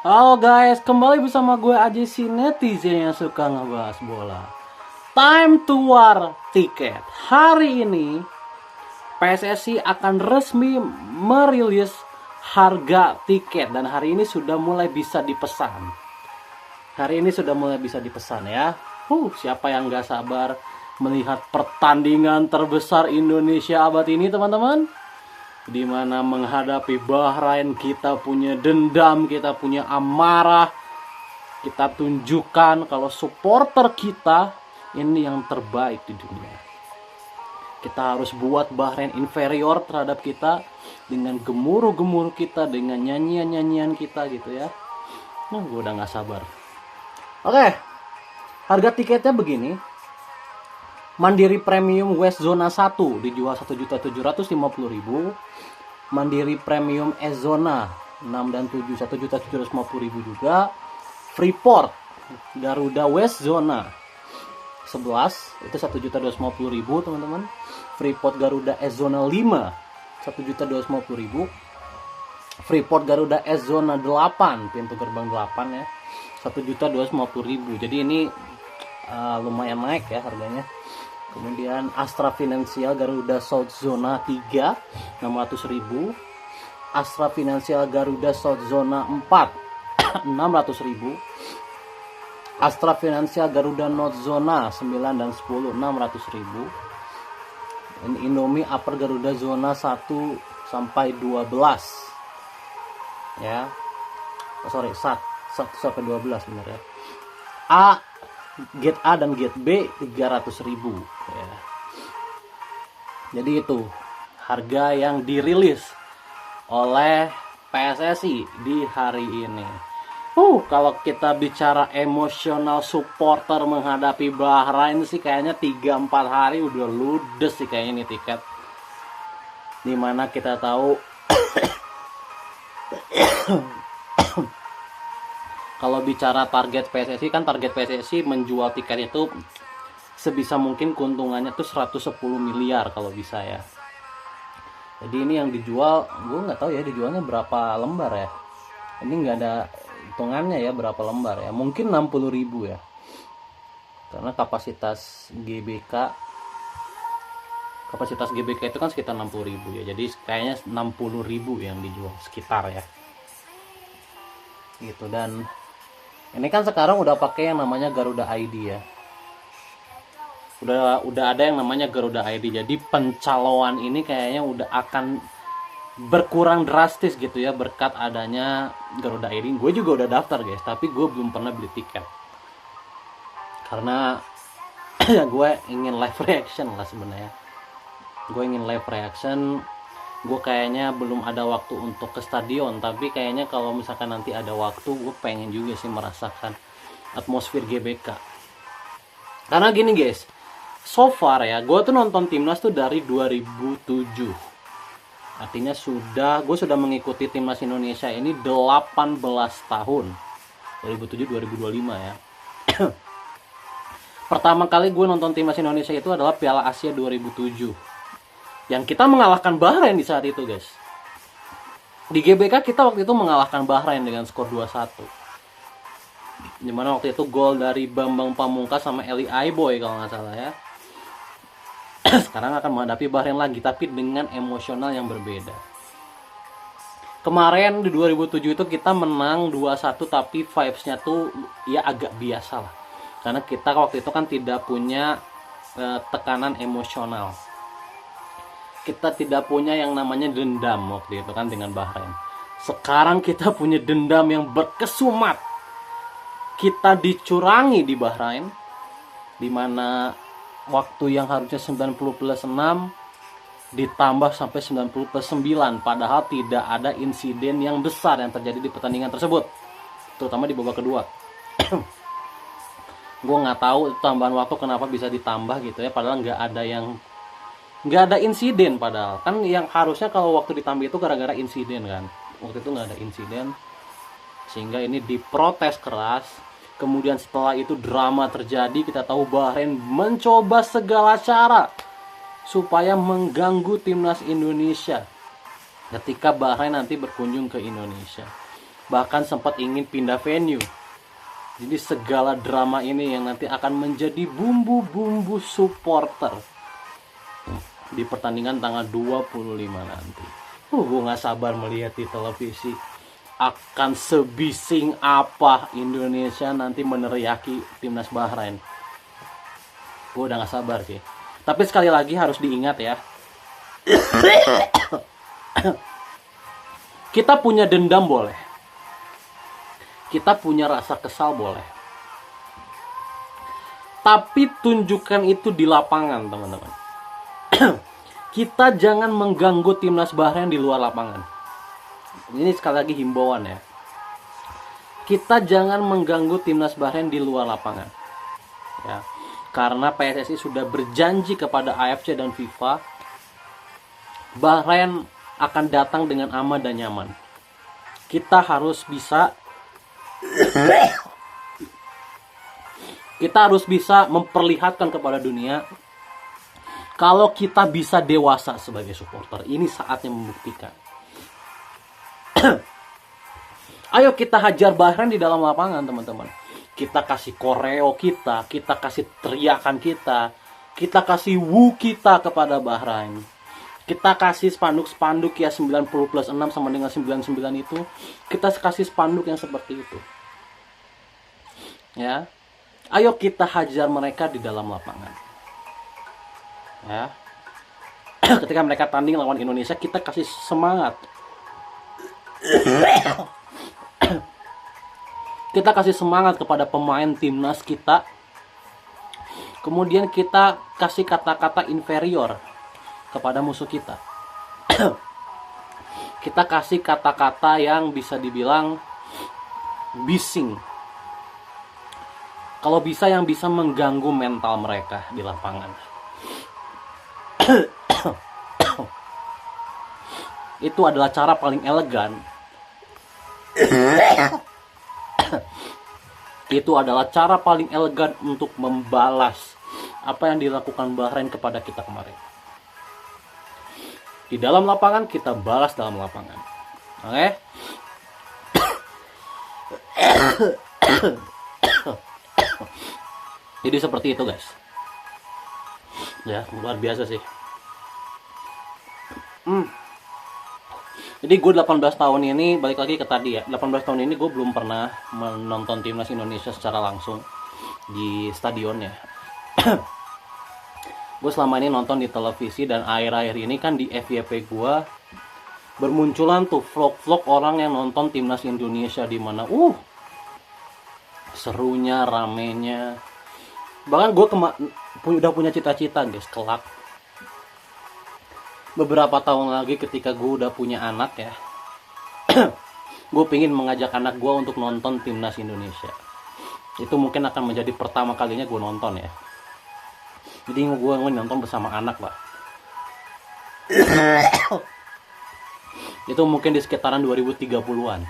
Halo guys, kembali bersama gue Aji, si netizen yang suka ngebahas bola. Time to war tiket. Hari ini PSSI akan resmi merilis harga tiket dan hari ini sudah mulai bisa dipesan. Ya. Siapa yang gak sabar melihat pertandingan terbesar Indonesia abad ini, teman-teman? Di mana menghadapi Bahrain kita punya dendam, kita punya amarah, kita tunjukkan kalau supporter kita ini yang terbaik di dunia. Kita harus buat Bahrain inferior terhadap kita dengan gemuruh-gemuruh kita, dengan nyanyian-nyanyian kita gitu ya. Gue udah gak sabar. Oke, harga tiketnya begini. Mandiri Premium West Zona 1 dijual 1.750.000. Mandiri Premium S Zona 6 dan 7 1.750.000 juga. Freeport Garuda West Zona 11 itu 1.250.000, teman-teman. Freeport Garuda S Zona 5 1.250.000. Freeport Garuda S Zona 8 pintu gerbang 8 ya 1.250.000. Jadi ini lumayan naik ya harganya. Kemudian Astra Financial Garuda South Zona 3 600.000. Astra Financial Garuda South Zona 4 600.000. Astra Financial Garuda North Zona 9 dan 10 600.000. Indomie Upper Garuda Zona 1 sampai 12 ya. 1 sampai 12 benar ya. Gate A dan Gate B 300.000 ya. Jadi itu harga yang dirilis oleh PSSI di hari ini. Kalau kita bicara emosional supporter menghadapi Bahrain sih kayaknya 3-4 hari udah ludes sih kayaknya ini tiket. Dimana kita tahu kalau bicara target PSSI, kan target PSSI menjual tiket itu sebisa mungkin keuntungannya tuh 110 miliar kalau bisa ya. Jadi ini yang dijual, gue nggak tahu ya dijualnya berapa lembar ya. Ini nggak ada hitungannya ya berapa lembar ya. Mungkin 60.000 ya. Karena kapasitas GBK itu kan sekitar 60.000 ya. Jadi kayaknya 60.000 yang dijual sekitar ya. Gitu. Dan ini kan sekarang udah pakai yang namanya Garuda ID ya. Udah ada yang namanya Garuda ID. Jadi pencalonan ini kayaknya udah akan berkurang drastis gitu ya berkat adanya Garuda ID. Gue juga udah daftar guys, tapi gue belum pernah beli tiket. Karena ya gue ingin live reaction lah sebenarnya. Gue kayaknya belum ada waktu untuk ke stadion, tapi kayaknya kalau misalkan nanti ada waktu, gue pengen juga sih merasakan atmosfer GBK. Karena gini guys, so far ya, gue tuh nonton timnas tuh dari 2007. Artinya gue sudah mengikuti timnas Indonesia ini 18 tahun. 2007-2025 ya. Pertama kali gue nonton timnas Indonesia itu adalah Piala Asia 2007. Yang kita mengalahkan Bahrain di saat itu guys. Di GBK kita waktu itu mengalahkan Bahrain dengan skor 2-1. Dimana waktu itu gol dari Bambang Pamungkas sama Eli Aiboy kalau nggak salah ya. Sekarang akan menghadapi Bahrain lagi, tapi dengan emosional yang berbeda. Kemarin di 2007 itu kita menang 2-1, tapi vibes-nya tuh ya agak biasa lah. Karena kita waktu itu kan tidak punya tekanan emosional. Kita tidak punya yang namanya dendam waktu itu kan dengan Bahrain. Sekarang kita punya dendam yang berkesumat. Kita dicurangi di Bahrain, dimana waktu yang harusnya 90+6 ditambah sampai 90+9, padahal tidak ada insiden yang besar yang terjadi di pertandingan tersebut, terutama di babak kedua. Gue nggak tahu tambahan waktu kenapa bisa ditambah gitu ya, padahal nggak ada insiden. Padahal kan yang harusnya kalau waktu ditambah itu gara-gara insiden kan, waktu itu nggak ada insiden sehingga ini diprotes keras. Kemudian setelah itu drama terjadi, kita tahu Bahrain mencoba segala cara supaya mengganggu timnas Indonesia ketika Bahrain nanti berkunjung ke Indonesia. bahkan sempat ingin pindah venue. Jadi segala drama ini yang nanti akan menjadi bumbu-bumbu supporter di pertandingan tanggal 25 nanti. Gue gak sabar melihat di televisi akan sebising apa Indonesia nanti meneriaki timnas Bahrain. Gue udah gak sabar sih. Tapi sekali lagi harus diingat ya, kita punya dendam boleh, kita punya rasa kesal boleh, tapi tunjukkan itu di lapangan, teman-teman. Kita jangan mengganggu timnas Bahrain di luar lapangan. Ini sekali lagi himbauan ya. Kita jangan mengganggu timnas Bahrain di luar lapangan. Ya. Karena PSSI sudah berjanji kepada AFC dan FIFA, Bahrain akan datang dengan aman dan nyaman. Kita harus bisa memperlihatkan kepada dunia kalau kita bisa dewasa sebagai supporter. Ini saatnya membuktikan. Ayo kita hajar Bahrain di dalam lapangan, teman-teman. Kita kasih koreo kita kasih teriakan kita kasih wu kita kepada Bahrain. Kita kasih spanduk-spanduk ya 90+6 sama dengan 99 itu. Kita kasih spanduk yang seperti itu. Ya. Ayo kita hajar mereka di dalam lapangan. Ya. Ketika mereka tanding lawan Indonesia, kita kasih semangat. Kita kasih semangat kepada pemain timnas kita. Kemudian kita kasih kata-kata inferior kepada musuh kita. Kita kasih kata-kata yang bisa dibilang bising. Kalau bisa yang bisa mengganggu mental mereka di lapangan. Itu adalah cara paling elegan. Itu adalah cara paling elegan untuk membalas apa yang dilakukan Bahrain kepada kita kemarin. Di dalam lapangan kita balas dalam lapangan. Oke? Jadi seperti itu, guys. Ya, luar biasa sih. Jadi gue 18 tahun ini, balik lagi ke tadi ya, 18 tahun ini gue belum pernah menonton timnas Indonesia secara langsung di stadion ya. Gue selama ini nonton di televisi, dan akhir-akhir ini kan di FYP gue bermunculan tuh vlog-vlog orang yang nonton timnas Indonesia, di mana serunya, ramenya. Bahkan gue udah punya cita-cita, guys, kelak beberapa tahun lagi ketika gue udah punya anak ya, gue pengen mengajak anak gue untuk nonton timnas Indonesia. Itu mungkin akan menjadi pertama kalinya gue nonton ya. Jadi gue nonton bersama anak lah. Itu mungkin di sekitaran 2030-an.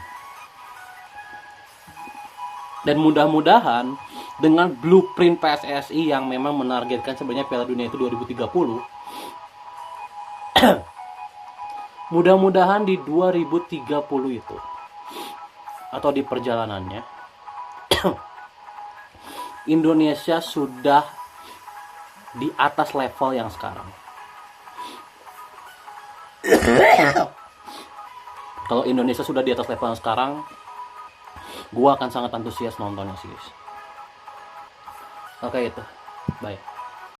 Dan mudah-mudahan dengan blueprint PSSI yang memang menargetkan sebenarnya Piala Dunia itu 2030, mudah-mudahan di 2030 itu atau di perjalanannya Indonesia sudah di atas level yang sekarang. Kalau Indonesia sudah di atas level yang sekarang, gua akan sangat antusias nontonnya sih, guys. Oke, itu. Bye.